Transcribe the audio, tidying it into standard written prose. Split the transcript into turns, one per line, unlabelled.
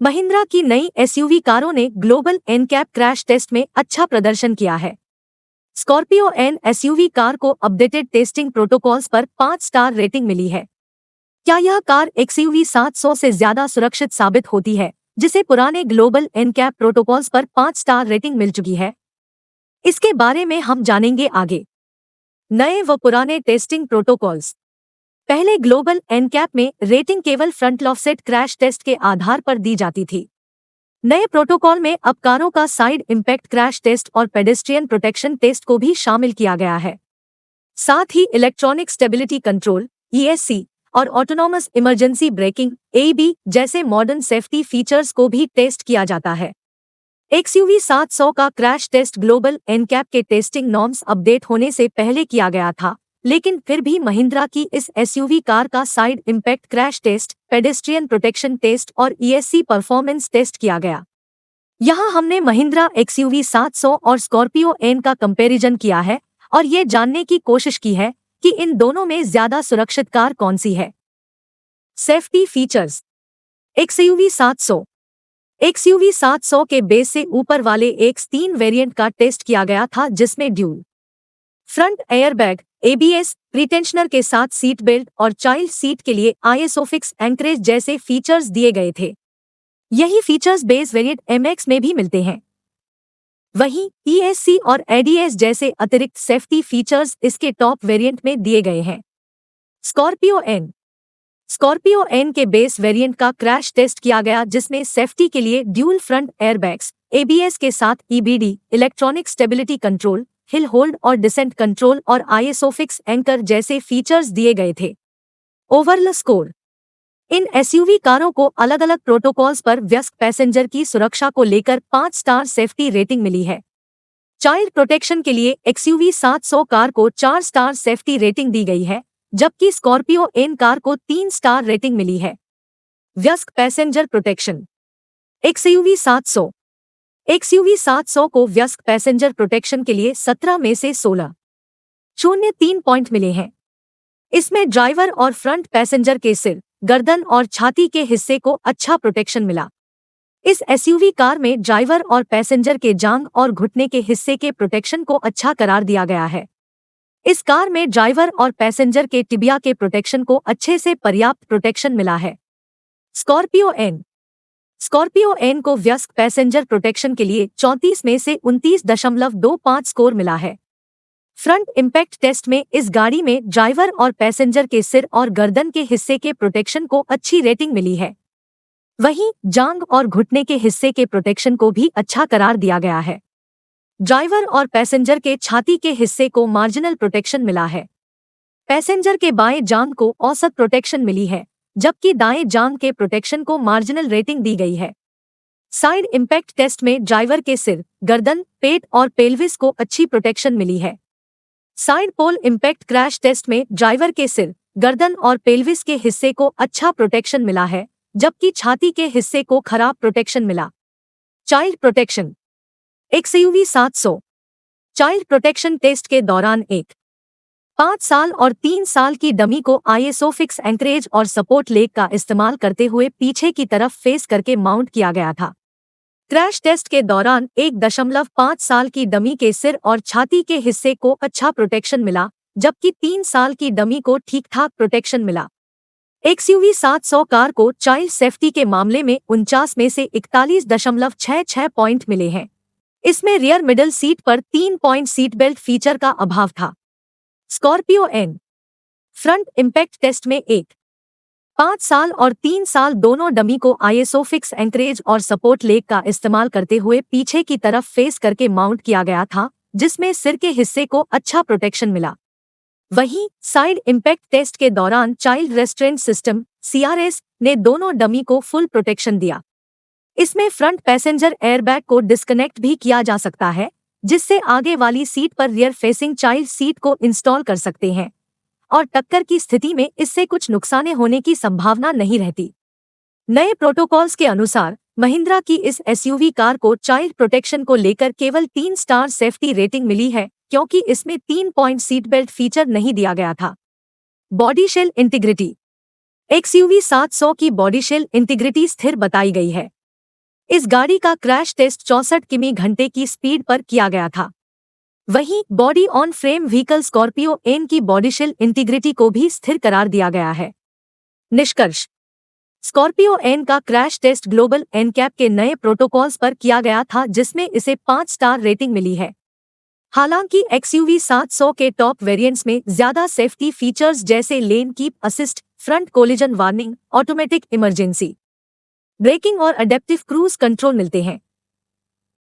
महिंद्रा की नई एसयूवी कारों ने ग्लोबल एनकैप क्रैश टेस्ट में अच्छा प्रदर्शन किया है। स्कॉर्पियो एन एसयूवी कार को अपडेटेड टेस्टिंग प्रोटोकॉल्स पर 5 स्टार रेटिंग मिली है। क्या यह कार एक्सयूवी 700 से ज्यादा सुरक्षित साबित होती है, जिसे पुराने ग्लोबल एनकैप प्रोटोकॉल्स पर 5 स्टार रेटिंग मिल चुकी है? इसके बारे में हम जानेंगे आगे। नए व पुराने टेस्टिंग प्रोटोकॉल्स। पहले ग्लोबल एनकैप में रेटिंग केवल फ्रंट ऑफसेट क्रैश टेस्ट के आधार पर दी जाती थी। नए प्रोटोकॉल में अब कारों का साइड इम्पैक्ट क्रैश टेस्ट और पेडेस्ट्रियन प्रोटेक्शन टेस्ट को भी शामिल किया गया है। साथ ही इलेक्ट्रॉनिक स्टेबिलिटी कंट्रोल (ESC) और ऑटोनॉमस इमरजेंसी ब्रेकिंग (AEB) जैसे मॉडर्न सेफ्टी फीचर्स को भी टेस्ट किया जाता है। XUV 700 का क्रैश टेस्ट ग्लोबल एनकैप के टेस्टिंग नॉर्म्स अपडेट होने से पहले किया गया था, लेकिन फिर भी महिंद्रा की इस एसयूवी कार का side impact crash test, pedestrian protection test और ESC परफॉर्मेंस टेस्ट किया गया। यहाँ हमने महिंद्रा XUV 700 और स्कॉर्पियो एन का कंपैरिजन किया है और ये जानने की कोशिश की है कि इन दोनों में ज्यादा सुरक्षित कार कौन सी है। Safety features. XUV 700 XUV 700 के बेस से ऊपर वाले X3 वेरिएंट का टेस्ट किया गया था, जिसमें dual front airbag, ABS, pretensioner के साथ सीट बेल्ट और चाइल्ड सीट के लिए आइसोफिक्स एंकरेज जैसे फीचर्स दिए गए थे। यही फीचर्स बेस वेरिएंट MX में भी मिलते हैं। वहीं ESC और ADS जैसे अतिरिक्त सेफ्टी फीचर्स इसके टॉप वेरिएंट में दिए गए हैं। स्कॉर्पियो एन के बेस वेरिएंट का क्रैश टेस्ट किया गया, जिसमें सेफ्टी के लिए ड्यूल फ्रंट एयरबैग्स, ABS के साथ EBD, electronic stability control, hill hold और डिसेंट कंट्रोल और आइसोफिक्स एंकर जैसे फीचर्स दिए गए थे। Overall score. इन एसयूवी कारों को अलग अलग प्रोटोकॉल्स पर वयस्क पैसेंजर की सुरक्षा को लेकर 5 स्टार सेफ्टी रेटिंग मिली है। चाइल्ड प्रोटेक्शन के लिए XUV 700 कार को 4 स्टार सेफ्टी रेटिंग दी गई है, जबकि स्कॉर्पियो एन कार को 3 स्टार रेटिंग मिली है। वयस्क पैसेंजर प्रोटेक्शन। XUV 700 को वयस्क पैसेंजर प्रोटेक्शन के लिए 17 में से 16.03 पॉइंट मिले हैं। इसमें ड्राइवर और फ्रंट पैसेंजर के सिर, गर्दन और छाती के हिस्से को अच्छा प्रोटेक्शन मिला। इस एसयूवी कार में ड्राइवर और पैसेंजर के जांघ और घुटने के हिस्से के प्रोटेक्शन को अच्छा करार दिया गया है। इस कार में ड्राइवर और पैसेंजर के टिबिया के प्रोटेक्शन को अच्छे से पर्याप्त प्रोटेक्शन मिला है। स्कॉर्पियो एन को वयस्क पैसेंजर प्रोटेक्शन के लिए 34 में से 29.25 स्कोर मिला है। फ्रंट इम्पैक्ट टेस्ट में इस गाड़ी में ड्राइवर और पैसेंजर के सिर और गर्दन के हिस्से के प्रोटेक्शन को अच्छी रेटिंग मिली है। वहीं जांघ और घुटने के हिस्से के प्रोटेक्शन को भी अच्छा करार दिया गया है। ड्राइवर और पैसेंजर के छाती के हिस्से को मार्जिनल प्रोटेक्शन मिला है। पैसेंजर के बाएं जांघ को औसत प्रोटेक्शन मिली है, जबकि दाएं जांघ के प्रोटेक्शन को मार्जिनल रेटिंग दी गई है। साइड इम्पैक्ट टेस्ट में ड्राइवर के सिर, गर्दन, पेट और पेल्विस को अच्छी प्रोटेक्शन मिली है। साइड पोल इम्पैक्ट क्रैश टेस्ट में ड्राइवर के सिर, गर्दन और पेल्विस के हिस्से को अच्छा प्रोटेक्शन मिला है, जबकि छाती के हिस्से को खराब प्रोटेक्शन मिला। Child protection. XUV 700 child protection test के दौरान एक 5 साल और 3 साल की डमी को आइसोफिक्स एंकरेज और सपोर्ट लेग का इस्तेमाल करते हुए पीछे की तरफ फेस करके माउंट किया गया था। क्रैश टेस्ट के दौरान 1.5 साल की डमी के सिर और छाती के हिस्से को अच्छा प्रोटेक्शन मिला, जबकि 3 साल की डमी को ठीक-ठाक प्रोटेक्शन मिला। XUV 700 कार को चाइल्ड सेफ्टी के मामले में 49 में से 41.66 पॉइंट मिले हैं। इसमें रियर मिडल सीट पर 3 पॉइंट सीट बेल्ट फीचर का अभाव था। Scorpio N front impact test में 5 साल और 3 साल दोनों डमी को आइसोफिक्स एंकरेज और सपोर्ट लेग का इस्तेमाल करते हुए पीछे की तरफ फेस करके माउंट किया गया था, जिसमें सिर के हिस्से को अच्छा प्रोटेक्शन मिला। वहीं साइड इम्पैक्ट टेस्ट के दौरान चाइल्ड रेस्ट्रेंट सिस्टम (CRS) ने दोनों डमी को फुल प्रोटेक्शन दिया। इसमें फ्रंट पैसेंजर एयरबैग को डिस्कनेक्ट भी किया जा सकता है, जिससे आगे वाली सीट पर रियर फेसिंग चाइल्ड सीट को इंस्टॉल कर सकते हैं और टक्कर की स्थिति में इससे कुछ नुकसान होने की संभावना नहीं रहती। नए प्रोटोकॉल्स के अनुसार महिंद्रा की इस एसयूवी कार को चाइल्ड प्रोटेक्शन को लेकर केवल 3 स्टार सेफ्टी रेटिंग मिली है, क्योंकि इसमें 3 पॉइंट सीट बेल्ट फीचर नहीं दिया गया था। Body shell integrity. XUV 700 की बॉडी शेल इंटीग्रिटी स्थिर बताई गई है। इस गाड़ी का क्रैश टेस्ट 64 किमी घंटे की स्पीड पर किया गया था। वहीं body on frame vehicle Scorpio N की बॉडीशिल इंटीग्रिटी को भी स्थिर करार दिया गया है। निष्कर्ष: स्कॉर्पियो एन का क्रैश टेस्ट ग्लोबल एनकैप के नए प्रोटोकॉल्स पर किया गया था, जिसमें इसे 5 स्टार रेटिंग मिली है। हालांकि XUV 700 के टॉप वेरिएंट्स में ज्यादा सेफ्टी फीचर्स जैसे lane keep assist, front collision warning, automatic emergency breaking और अडेप्टिव क्रूज कंट्रोल मिलते हैं।